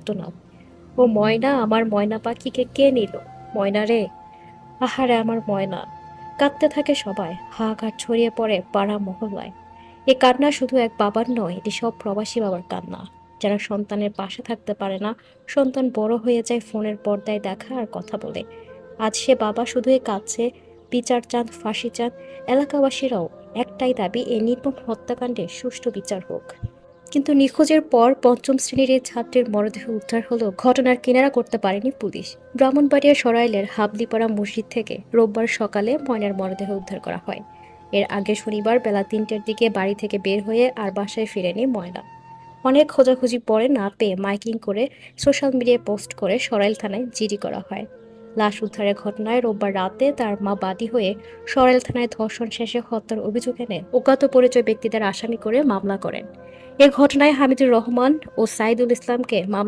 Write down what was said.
আর্তনাদ। ও ময়না, আমার ময়না পাখিকে কে নিল? ময়না রে, আহারে আমার ময়না। কাঁদতে থাকে সবাই, হাহাকার ছড়িয়ে পড়ে পাড়া মহল্লায়। এ কান্না শুধু এক বাবার নয়, এটি সব প্রবাসী বাবার কান্না, যারা সন্তানের পাশে থাকতে পারে না। সন্তান বড় হয়ে যায় ফোনের পর্দায় দেখা আর কথা বলে। আজ সে বাবা শুধুই কাঁদছে, বিচার চান, ফাঁসি চান। এলাকাবাসীরাও একটাই দাবি, এই নির্মম হত্যাকাণ্ডের সুষ্ঠু বিচার হোক। কিন্তু নিখোঁজের পর পঞ্চম শ্রেণীর এই ছাত্রের মরদেহ উদ্ধার হলেও ঘটনার কিনারা করতে পারেনি পুলিশ। ব্রাহ্মণবাড়িয়া সরাইলের হাবলিপাড়া মসজিদ থেকে রোববার সকালে ময়নার মরদেহ উদ্ধার করা হয়। এর আগে শনিবার বেলা ৩টার দিকে বাড়ি থেকে বের হয়ে আর বাসায় ফিরেনি ময়না। অনেক খোঁজাখুঁজি পরে না পেয়ে মাইকিং করে সোশ্যাল মিডিয়ায় পোস্ট করে সরাইল থানায় জিডি করা হয়। লাশ উদ্ধারের ঘটনায় রোববার রাতে তার মা বাদী হয়ে সরাইল থানায় ধর্ষণ শেষে হত্যার অভিযোগ এনে অজ্ঞাত পরিচয় ব্যক্তিদের আসামি করে মামলা করেন। এ ঘটনায় হামিদুর রহমান ও সাইদুল ইসলামকে মামলা